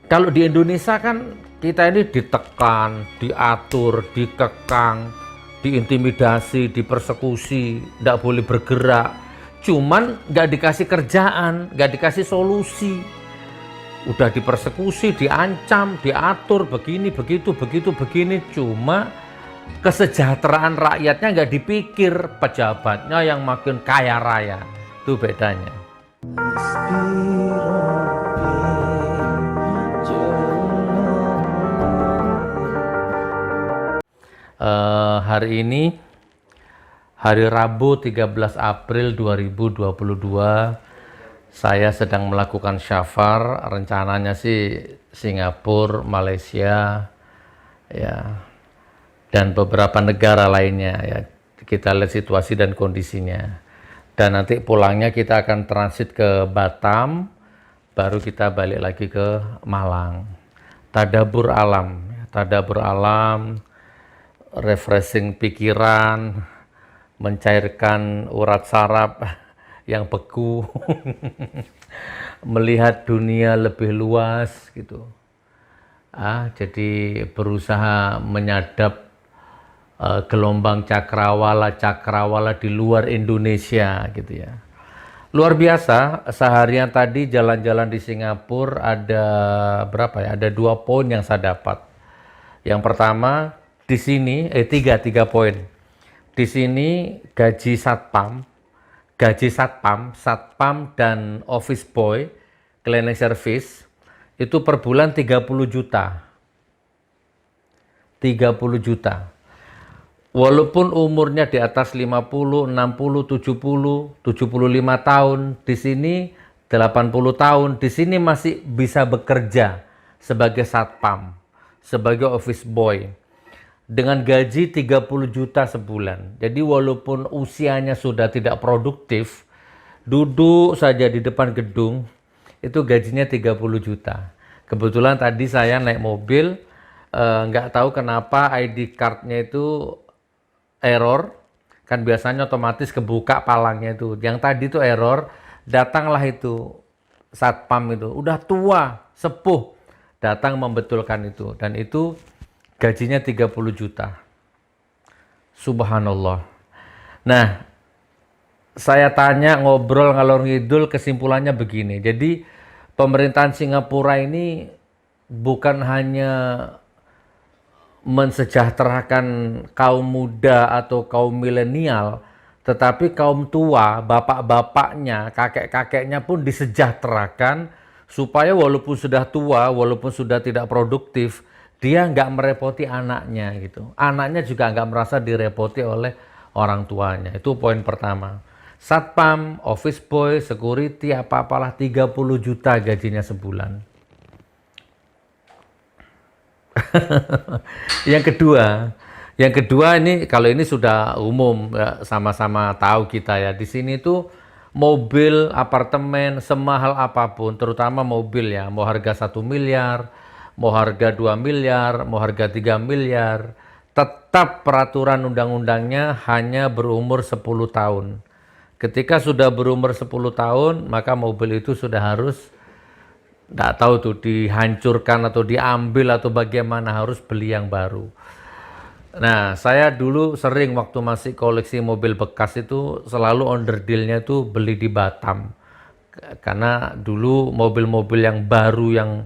Kalau di Indonesia kan kita ini ditekan, diatur, dikekang, diintimidasi, dipersekusi, nggak boleh bergerak. Cuman nggak dikasih kerjaan, nggak dikasih solusi. Udah dipersekusi, diancam, diatur, begini, begitu, begitu, begini. Cuma kesejahteraan rakyatnya nggak dipikir, pejabatnya yang makin kaya raya. Itu bedanya. Hari ini hari Rabu 13 April 2022 saya sedang melakukan syafar, rencananya sih Singapura, Malaysia ya, dan beberapa negara lainnya ya. Kita lihat situasi dan kondisinya. Dan nanti pulangnya kita akan transit ke Batam, baru kita balik lagi ke Malang. Tadabur alam, tadabur alam, refreshing pikiran, mencairkan urat saraf yang beku, melihat dunia lebih luas gitu. Jadi berusaha menyadap gelombang cakrawala di luar Indonesia gitu ya. Luar biasa, seharian tadi jalan-jalan di Singapura ada berapa ya? Ada 2 poin yang saya dapat. Yang pertama, di sini tiga poin. Di sini satpam dan office boy, cleaning service itu per bulan 30 juta. 30 juta. Walaupun umurnya di atas 50, 60, 70, 75 tahun, di sini 80 tahun, di sini masih bisa bekerja sebagai satpam, sebagai office boy. Dengan gaji 30 juta sebulan. Jadi walaupun usianya sudah tidak produktif, duduk saja di depan gedung, itu gajinya 30 juta. Kebetulan tadi saya naik mobil, nggak tahu kenapa ID card-nya itu error, kan biasanya otomatis kebuka palangnya itu. Yang tadi itu error, datanglah itu satpam itu, udah tua, sepuh, datang membetulkan itu. Dan itu gajinya 30 juta. Subhanallah. Nah, saya tanya, ngobrol ngalor ngidul, kesimpulannya begini. Jadi pemerintahan Singapura ini bukan hanya mensejahterakan kaum muda atau kaum milenial, tetapi kaum tua, bapak-bapaknya, kakek-kakeknya pun disejahterakan supaya walaupun sudah tua, walaupun sudah tidak produktif, dia nggak merepoti anaknya gitu. Anaknya juga nggak merasa direpoti oleh orang tuanya. Itu poin pertama. Satpam, office boy, security, apa-apalah 30 juta gajinya sebulan. Yang kedua ini kalau ini sudah umum ya, sama-sama tahu kita ya. Di sini tuh mobil, apartemen semahal apapun, terutama mobil ya, mau harga 1 miliar, mau harga 2 miliar, mau harga 3 miliar, tetap peraturan undang-undangnya hanya berumur 10 tahun. Ketika sudah berumur 10 tahun, maka mobil itu sudah harus, nggak tahu tuh, dihancurkan atau diambil atau bagaimana, harus beli yang baru. Nah, saya dulu sering waktu masih koleksi mobil bekas itu selalu onderdilnya tuh beli di Batam. Karena dulu mobil-mobil yang baru yang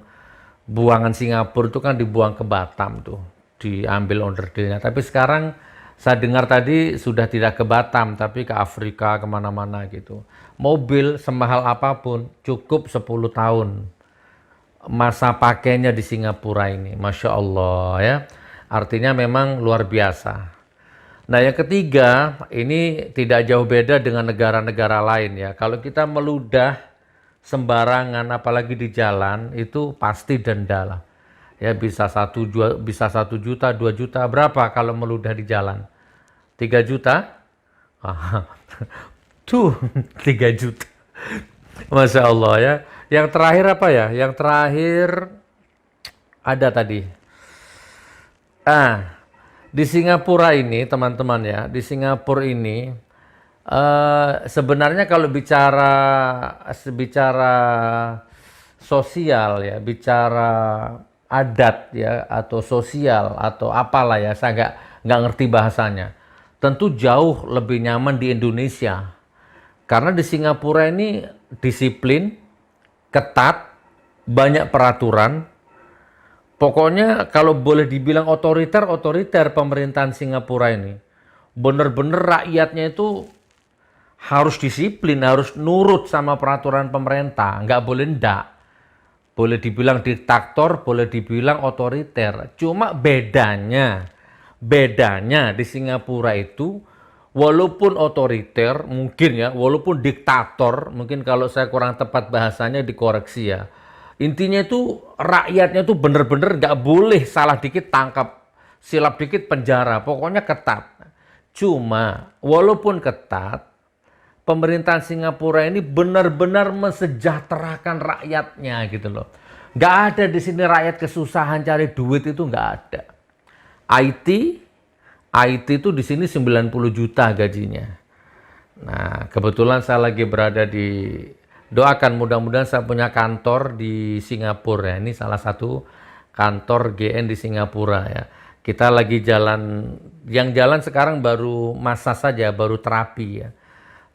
buangan Singapura itu kan dibuang ke Batam tuh, diambil onderdilnya. Tapi sekarang saya dengar tadi sudah tidak ke Batam, tapi ke Afrika, kemana-mana gitu. Mobil semahal apapun cukup 10 tahun masa pakainya di Singapura ini, Masya Allah ya. Artinya memang luar biasa. Nah yang ketiga, ini tidak jauh beda dengan negara-negara lain ya. Kalau kita meludah sembarangan, apalagi di jalan, itu pasti denda lah. Ya bisa 1 juta, 2 juta, berapa kalau meludah di jalan? 3 juta? Tuh, 3 juta. Masya Allah ya. Yang terakhir apa ya? Yang terakhir ada tadi. Di Singapura ini teman-teman ya, di Singapura ini sebenarnya kalau bicara sosial ya, bicara adat ya, atau sosial atau apalah ya, saya nggak ngerti bahasanya. Tentu jauh lebih nyaman di Indonesia. Karena di Singapura ini disiplin, ketat, banyak peraturan. Pokoknya kalau boleh dibilang otoriter, otoriter pemerintahan Singapura ini. Bener-bener rakyatnya itu harus disiplin, harus nurut sama peraturan pemerintah. Nggak boleh ndak. Boleh dibilang diktator, boleh dibilang otoriter. Cuma bedanya di Singapura itu, walaupun otoriter, mungkin ya, walaupun diktator, mungkin kalau saya kurang tepat bahasanya dikoreksi ya. Intinya itu rakyatnya tuh bener-bener nggak boleh salah dikit tangkap, silap dikit penjara, pokoknya ketat. Cuma walaupun ketat, pemerintahan Singapura ini benar-benar mensejahterakan rakyatnya gitu loh. Nggak ada di sini rakyat kesusahan cari duit, itu nggak ada. IT, IT itu di sini 90 juta gajinya. Nah, kebetulan saya lagi berada di, doakan mudah-mudahan saya punya kantor di Singapura ya. Ini salah satu kantor GN di Singapura ya. Kita lagi jalan, yang jalan sekarang baru massage saja, baru terapi ya.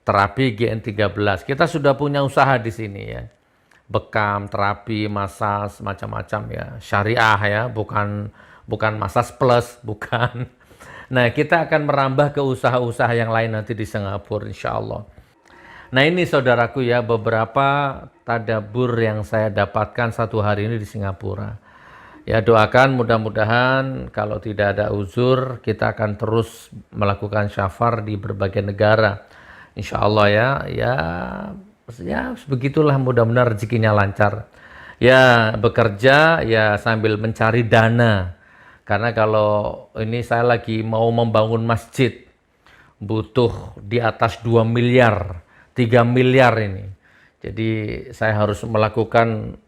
Terapi GN13. Kita sudah punya usaha di sini ya. Bekam, terapi, massage, macam-macam ya. Syariah ya, bukan massage plus, bukan. Nah, kita akan merambah ke usaha-usaha yang lain nanti di Singapura, insya Allah. Nah, ini saudaraku ya, beberapa tadabbur yang saya dapatkan satu hari ini di Singapura. Ya, doakan mudah-mudahan kalau tidak ada uzur, kita akan terus melakukan syafar di berbagai negara. Insya Allah ya begitulah, mudah-mudahan rezekinya lancar. Ya, bekerja ya sambil mencari dana. Karena kalau ini saya lagi mau membangun masjid, butuh di atas 2 miliar, 3 miliar ini. Jadi saya harus melakukan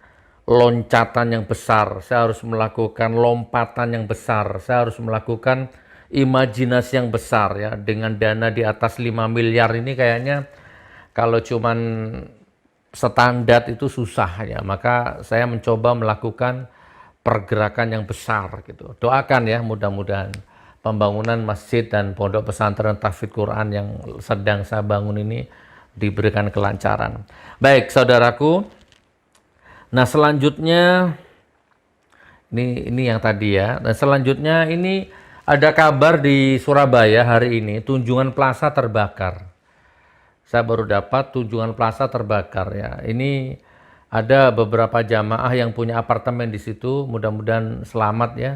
loncatan yang besar, saya harus melakukan lompatan yang besar, saya harus melakukan imajinasi yang besar ya. Dengan dana di atas 5 miliar ini kayaknya kalau cuman standar itu susah ya. Maka saya mencoba melakukan pergerakan yang besar gitu. Doakan ya, mudah-mudahan pembangunan masjid dan pondok pesantren tahfidz Quran yang sedang saya bangun ini diberikan kelancaran. Baik, saudaraku. Nah, selanjutnya ini yang tadi ya. Dan selanjutnya ini ada kabar di Surabaya hari ini, Tunjungan Plaza terbakar. Saya baru dapat Tunjungan Plaza terbakar ya. Ini ada beberapa jamaah yang punya apartemen di situ, mudah-mudahan selamat ya.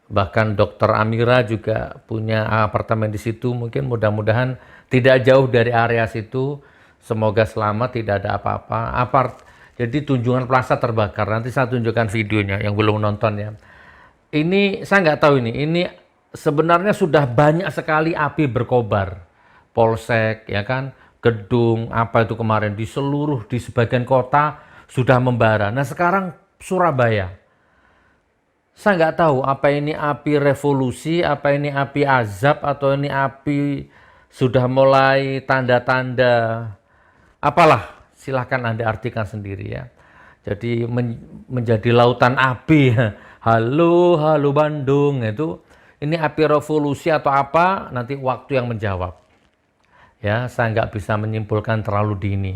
Bahkan Dokter Amira juga punya apartemen di situ, mungkin mudah-mudahan tidak jauh dari area situ. Semoga selamat, tidak ada apa-apa. Jadi Tunjungan Plaza terbakar, nanti saya tunjukkan videonya yang belum nonton ya. Ini saya nggak tahu ini sebenarnya sudah banyak sekali api berkobar. Polsek ya kan, gedung apa itu kemarin di sebagian kota sudah membara. Nah, sekarang Surabaya, saya nggak tahu apa ini api revolusi, apa ini api azab, atau ini api sudah mulai tanda-tanda apalah, silahkan Anda artikan sendiri ya. Jadi menjadi lautan api. Halo Bandung, itu ini api revolusi atau apa, nanti waktu yang menjawab. Ya, saya nggak bisa menyimpulkan terlalu dini.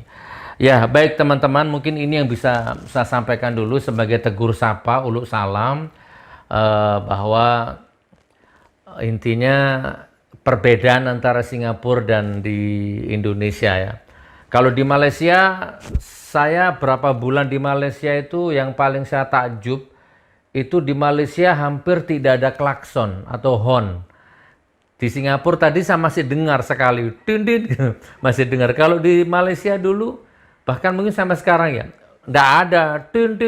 Ya, baik teman-teman, mungkin ini yang bisa saya sampaikan dulu sebagai tegur sapa, uluk salam, bahwa intinya perbedaan antara Singapura dan di Indonesia ya. Kalau di Malaysia, saya berapa bulan di Malaysia itu yang paling saya takjub, itu di Malaysia hampir tidak ada klakson atau horn. Di Singapura tadi saya masih dengar sekali, din masih dengar. Kalau di Malaysia dulu, bahkan mungkin sampai sekarang ya, nggak ada tin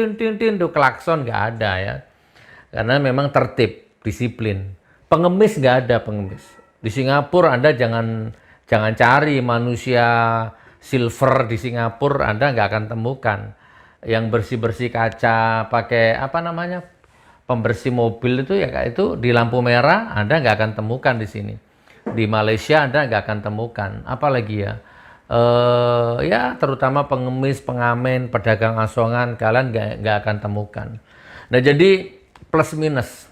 tuh klakson, nggak ada ya. Karena memang tertib, disiplin. Pengemis nggak ada pengemis. Di Singapura Anda jangan cari manusia silver di Singapura, Anda nggak akan temukan. Yang bersih-bersih kaca, pakai apa namanya, pembersih mobil itu ya, itu di lampu merah Anda nggak akan temukan di sini. Di Malaysia Anda nggak akan temukan. Apalagi ya, Ya terutama pengemis, pengamen, pedagang asongan kalian nggak akan temukan. Nah jadi plus minus.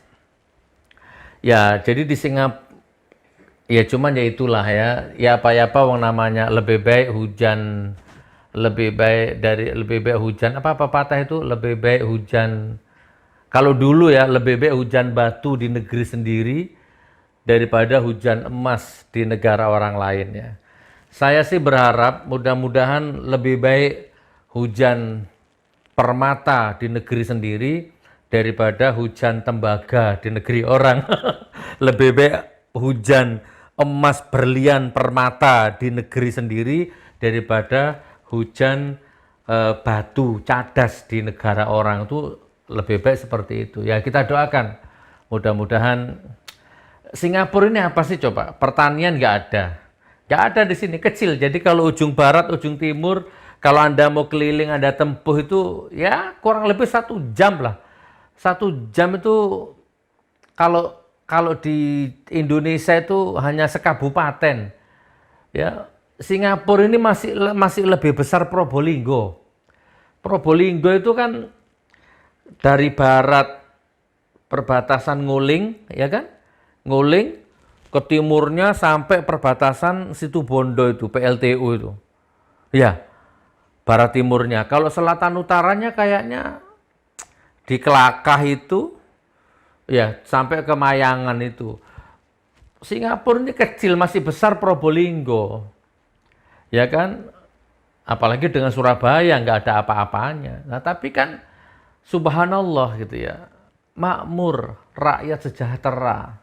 Ya jadi di Singapura ya cuman ya itulah ya. Ya apa-apa wong namanya lebih baik hujan lebih baik hujan apa patah itu lebih baik hujan kalau dulu ya lebih baik hujan batu di negeri sendiri daripada hujan emas di negara orang lain ya. Saya sih berharap mudah-mudahan lebih baik hujan permata di negeri sendiri daripada hujan tembaga di negeri orang. Lebih baik hujan emas berlian permata di negeri sendiri daripada hujan batu cadas di negara orang. Itu lebih baik seperti itu. Ya kita doakan mudah-mudahan. Singapura ini apa sih coba? Pertanian nggak ada. Nggak ada di sini, kecil. Jadi kalau ujung barat, ujung timur, kalau Anda mau keliling, Anda tempuh itu ya kurang lebih 1 jam lah. 1 jam itu kalau kalau di Indonesia itu hanya sekabupaten. Ya, Singapura ini masih lebih besar Probolinggo. Probolinggo itu kan dari barat perbatasan Nguling, ya kan? Nguling ke timurnya sampai perbatasan Situbondo itu, PLTU itu. Ya, barat timurnya. Kalau selatan utaranya kayaknya di Kelakah itu, ya sampai ke Mayangan itu. Singapura ini kecil, masih besar Probolinggo. Ya kan? Apalagi dengan Surabaya nggak ada apa-apanya. Nah tapi kan subhanallah gitu ya. Makmur, rakyat sejahtera.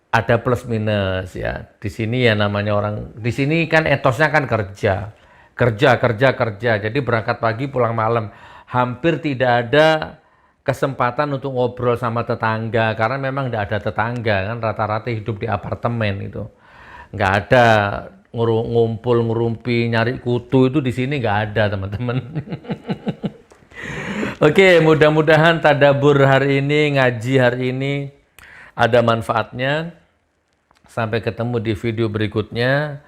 Ada plus minus ya. Di sini ya namanya orang, di sini kan etosnya kan kerja. Kerja. Jadi berangkat pagi pulang malam. Hampir tidak ada kesempatan untuk ngobrol sama tetangga karena memang tidak ada tetangga kan, rata-rata hidup di apartemen itu. Nggak ada ngumpul ngerumpi nyari kutu itu di sini nggak ada teman-teman. Oke, mudah-mudahan tadabbur hari ini, ngaji hari ini ada manfaatnya. Sampai ketemu di video berikutnya.